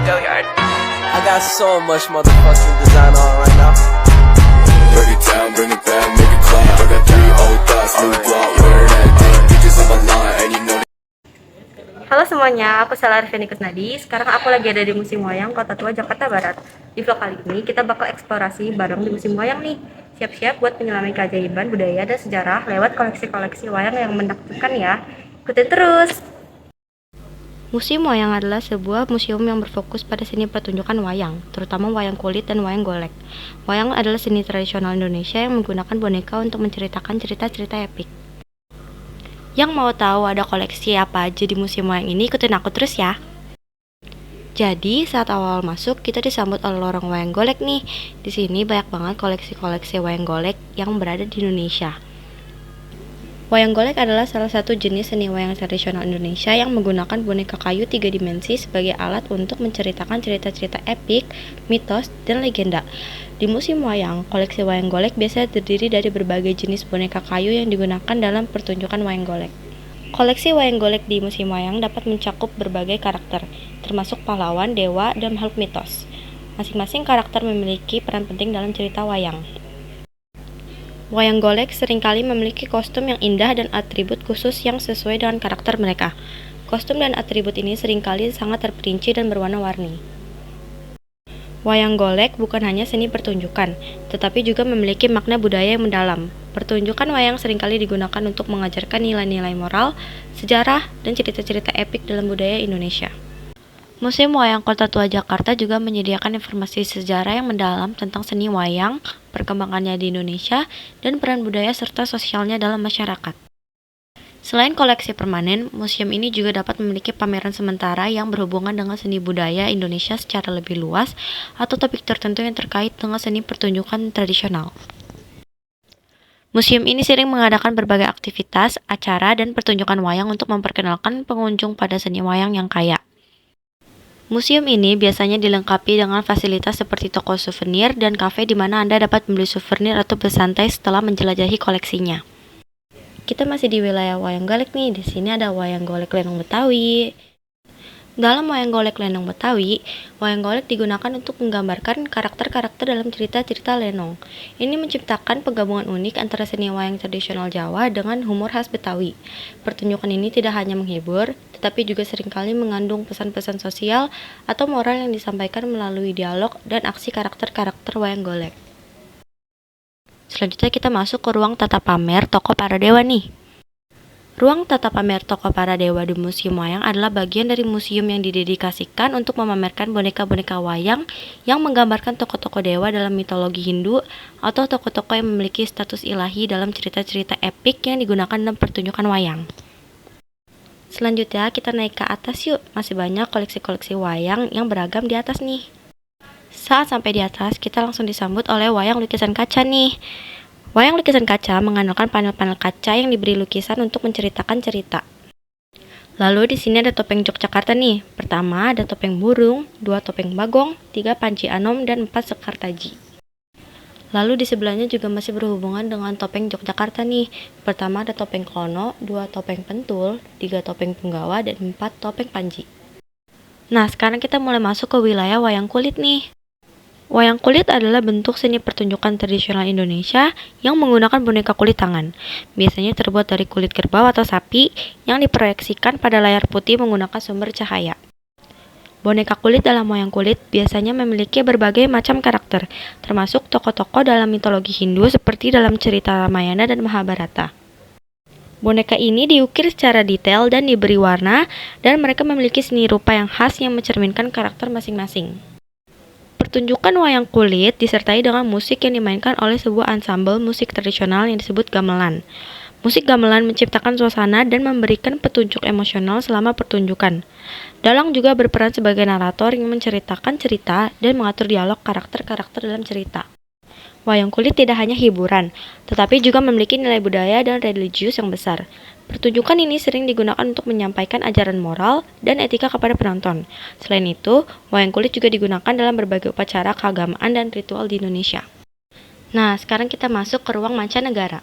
I got so much motherfucking design on right now. Break it down, bring it back, make it clap. I got 3 old thoughts, new block, wear that thing. Bitches on my line, and you know. Halo semuanya, aku Sela Arifin Kusnadi. Sekarang aku lagi ada di Museum Wayang Kota Tua, Jakarta Barat. Di vlog kali ini kita bakal eksplorasi bareng di Museum Wayang nih. Siap-siap buat menyelami keajaiban budaya dan sejarah lewat koleksi-koleksi wayang yang menakjubkan ya. Ikutin terus! Museum Wayang adalah sebuah museum yang berfokus pada seni pertunjukan wayang, terutama wayang kulit dan wayang golek. Wayang adalah seni tradisional Indonesia yang menggunakan boneka untuk menceritakan cerita-cerita epik. Yang mau tahu ada koleksi apa aja di Museum Wayang ini, ikutin aku terus ya. Jadi, saat awal masuk, kita disambut oleh lorong wayang golek nih. Di sini banyak banget koleksi-koleksi wayang golek yang berada di Indonesia. Wayang golek adalah salah satu jenis seni wayang tradisional Indonesia yang menggunakan boneka kayu 3 dimensi sebagai alat untuk menceritakan cerita-cerita epik, mitos, dan legenda. Di Museum Wayang, koleksi wayang golek biasanya terdiri dari berbagai jenis boneka kayu yang digunakan dalam pertunjukan wayang golek. Koleksi wayang golek di Museum Wayang dapat mencakup berbagai karakter, termasuk pahlawan, dewa, dan makhluk mitos. Masing-masing karakter memiliki peran penting dalam cerita wayang. Wayang golek seringkali memiliki kostum yang indah dan atribut khusus yang sesuai dengan karakter mereka. Kostum dan atribut ini seringkali sangat terperinci dan berwarna-warni. Wayang golek bukan hanya seni pertunjukan, tetapi juga memiliki makna budaya yang mendalam. Pertunjukan wayang seringkali digunakan untuk mengajarkan nilai-nilai moral, sejarah, dan cerita-cerita epik dalam budaya Indonesia. Museum Wayang Kota Tua Jakarta juga menyediakan informasi sejarah yang mendalam tentang seni wayang, perkembangannya di Indonesia, dan peran budaya serta sosialnya dalam masyarakat. Selain koleksi permanen, museum ini juga dapat memiliki pameran sementara yang berhubungan dengan seni budaya Indonesia secara lebih luas atau topik tertentu yang terkait dengan seni pertunjukan tradisional. Museum ini sering mengadakan berbagai aktivitas, acara, dan pertunjukan wayang untuk memperkenalkan pengunjung pada seni wayang yang kaya. Museum ini biasanya dilengkapi dengan fasilitas seperti toko souvenir dan kafe di mana Anda dapat membeli souvenir atau bersantai setelah menjelajahi koleksinya. Kita masih di wilayah wayang golek nih. Di sini ada wayang golek Lenong Betawi. Dalam wayang golek Lenong Betawi, wayang golek digunakan untuk menggambarkan karakter-karakter dalam cerita-cerita lenong. Ini menciptakan penggabungan unik antara seni wayang tradisional Jawa dengan humor khas Betawi. Pertunjukan ini tidak hanya menghibur, tetapi juga seringkali mengandung pesan-pesan sosial atau moral yang disampaikan melalui dialog dan aksi karakter-karakter wayang golek. Selanjutnya kita masuk ke ruang tata pamer Tokoh Para Dewa nih. Ruang tata pamer Tokoh Para Dewa di Museum Wayang adalah bagian dari museum yang didedikasikan untuk memamerkan boneka-boneka wayang yang menggambarkan tokoh-tokoh dewa dalam mitologi Hindu atau tokoh-tokoh yang memiliki status ilahi dalam cerita-cerita epik yang digunakan dalam pertunjukan wayang. Selanjutnya kita naik ke atas yuk, masih banyak koleksi-koleksi wayang yang beragam di atas nih. Saat sampai di atas, kita langsung disambut oleh wayang lukisan kaca nih. Wayang lukisan kaca mengandalkan panel-panel kaca yang diberi lukisan untuk menceritakan cerita. Lalu di sini ada topeng Yogyakarta nih. Pertama ada topeng burung, 2 topeng bagong, 3 panci anom, dan 4 sekar taji. Lalu di sebelahnya juga masih berhubungan dengan topeng Yogyakarta nih. Pertama ada topeng klono, 2 topeng pentul, 3 topeng punggawa, dan 4 topeng panji. Nah, sekarang kita mulai masuk ke wilayah wayang kulit nih. Wayang kulit adalah bentuk seni pertunjukan tradisional Indonesia yang menggunakan boneka kulit tangan. Biasanya terbuat dari kulit kerbau atau sapi yang diproyeksikan pada layar putih menggunakan sumber cahaya. Boneka kulit dalam wayang kulit biasanya memiliki berbagai macam karakter, termasuk tokoh-tokoh dalam mitologi Hindu seperti dalam cerita Ramayana dan Mahabharata. Boneka ini diukir secara detail dan diberi warna, dan mereka memiliki seni rupa yang khas yang mencerminkan karakter masing-masing. Pertunjukan wayang kulit disertai dengan musik yang dimainkan oleh sebuah ansambel musik tradisional yang disebut gamelan. Musik gamelan menciptakan suasana dan memberikan petunjuk emosional selama pertunjukan. Dalang juga berperan sebagai narator yang menceritakan cerita dan mengatur dialog karakter-karakter dalam cerita. Wayang kulit tidak hanya hiburan, tetapi juga memiliki nilai budaya dan religius yang besar. Pertunjukan ini sering digunakan untuk menyampaikan ajaran moral dan etika kepada penonton. Selain itu, wayang kulit juga digunakan dalam berbagai upacara keagamaan dan ritual di Indonesia. Nah, sekarang kita masuk ke ruang mancanegara.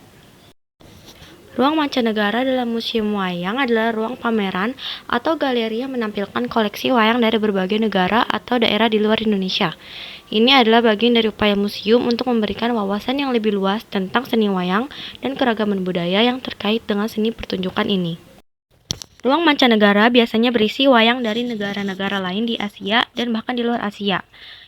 Ruang mancanegara dalam museum wayang adalah ruang pameran atau galeri yang menampilkan koleksi wayang dari berbagai negara atau daerah di luar Indonesia. Ini adalah bagian dari upaya museum untuk memberikan wawasan yang lebih luas tentang seni wayang dan keragaman budaya yang terkait dengan seni pertunjukan ini. Ruang mancanegara biasanya berisi wayang dari negara-negara lain di Asia dan bahkan di luar Asia.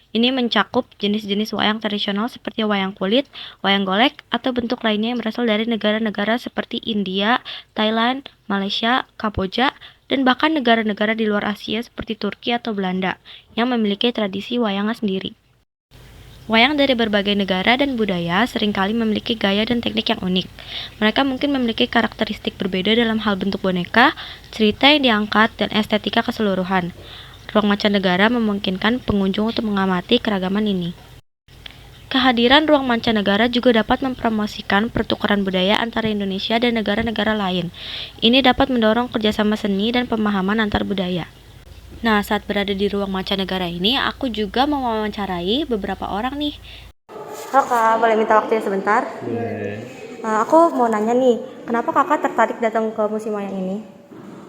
Ini mencakup jenis-jenis wayang tradisional seperti wayang kulit, wayang golek, atau bentuk lainnya yang berasal dari negara-negara seperti India, Thailand, Malaysia, Kamboja, dan bahkan negara-negara di luar Asia seperti Turki atau Belanda yang memiliki tradisi wayangnya sendiri. Wayang dari berbagai negara dan budaya seringkali memiliki gaya dan teknik yang unik. Mereka mungkin memiliki karakteristik berbeda dalam hal bentuk boneka, cerita yang diangkat, dan estetika keseluruhan. Ruang mancanegara memungkinkan pengunjung untuk mengamati keragaman ini. Kehadiran ruang mancanegara juga dapat mempromosikan pertukaran budaya antara Indonesia dan negara-negara lain. Ini dapat mendorong kerjasama seni dan pemahaman antar budaya. Nah, saat berada di ruang mancanegara ini, aku juga mewawancarai beberapa orang nih. Halo Kak, boleh minta waktunya sebentar? Aku mau nanya nih, kenapa Kakak tertarik datang ke museum wayang ini?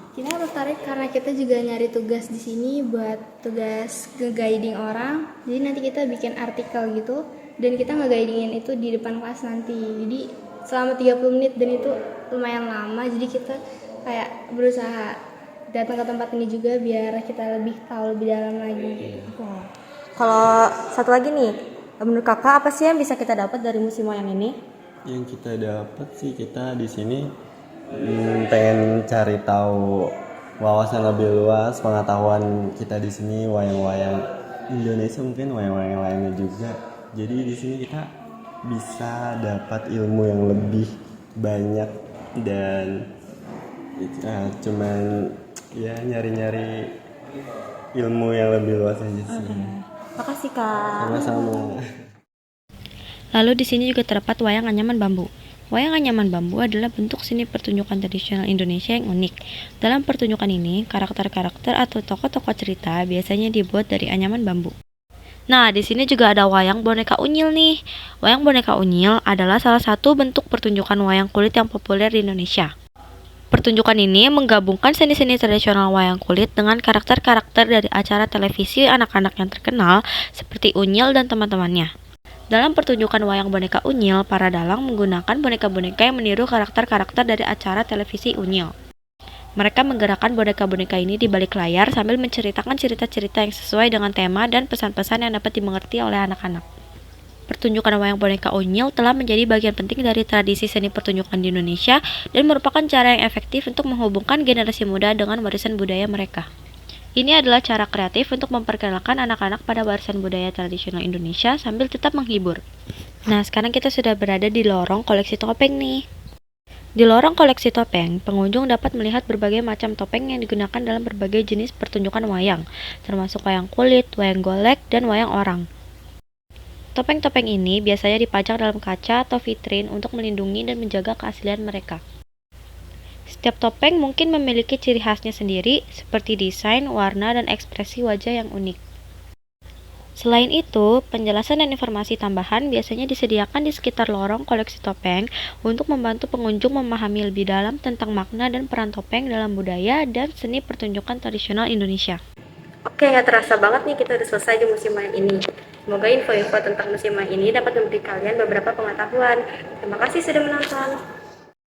Kita tertarik karena kita juga nyari tugas di sini buat tugas nge-guiding orang. Jadi nanti kita bikin artikel gitu dan kita nge-guidingin itu di depan kelas nanti. Jadi selama 30 menit dan itu lumayan lama. Jadi kita kayak berusaha datang ke tempat ini juga biar kita lebih tahu lebih dalam lagi. Kalau satu lagi nih, menurut Kakak apa sih yang bisa kita dapat dari museum wayang ini? Yang kita dapat sih, kita di sini pengen cari tahu wawasan lebih luas, pengetahuan kita di sini, wayang-wayang Indonesia mungkin wayang-wayang lainnya juga. Jadi di sini kita bisa dapat ilmu yang lebih banyak dan cuman ya nyari-nyari ilmu yang lebih luas aja sih. Makasih Kak. Sama-sama. Lalu di sini juga terdapat wayang anyaman bambu. Wayang anyaman bambu adalah bentuk seni pertunjukan tradisional Indonesia yang unik. Dalam pertunjukan ini, karakter-karakter atau tokoh-tokoh cerita biasanya dibuat dari anyaman bambu. Nah, di sini juga ada wayang boneka unyil nih. Wayang boneka unyil adalah salah satu bentuk pertunjukan wayang kulit yang populer di Indonesia. Pertunjukan ini menggabungkan seni-seni tradisional wayang kulit dengan karakter-karakter dari acara televisi anak-anak yang terkenal seperti Unyil dan teman-temannya. Dalam pertunjukan wayang boneka unyil, para dalang menggunakan boneka-boneka yang meniru karakter-karakter dari acara televisi unyil. Mereka menggerakkan boneka-boneka ini di balik layar sambil menceritakan cerita-cerita yang sesuai dengan tema dan pesan-pesan yang dapat dimengerti oleh anak-anak. Pertunjukan wayang boneka unyil telah menjadi bagian penting dari tradisi seni pertunjukan di Indonesia dan merupakan cara yang efektif untuk menghubungkan generasi muda dengan warisan budaya mereka. Ini adalah cara kreatif untuk memperkenalkan anak-anak pada warisan budaya tradisional Indonesia sambil tetap menghibur. Nah, sekarang kita sudah berada di lorong koleksi topeng nih. Di lorong koleksi topeng, pengunjung dapat melihat berbagai macam topeng yang digunakan dalam berbagai jenis pertunjukan wayang, termasuk wayang kulit, wayang golek, dan wayang orang. Topeng-topeng ini biasanya dipajang dalam kaca atau vitrin untuk melindungi dan menjaga keaslian mereka. Setiap topeng mungkin memiliki ciri khasnya sendiri, seperti desain, warna, dan ekspresi wajah yang unik. Selain itu, penjelasan dan informasi tambahan biasanya disediakan di sekitar lorong koleksi topeng untuk membantu pengunjung memahami lebih dalam tentang makna dan peran topeng dalam budaya dan seni pertunjukan tradisional Indonesia. Oke, nggak terasa banget nih kita udah selesai di museum wayang ini. Semoga info-info tentang museum wayang ini dapat memberi kalian beberapa pengetahuan. Terima kasih sudah menonton.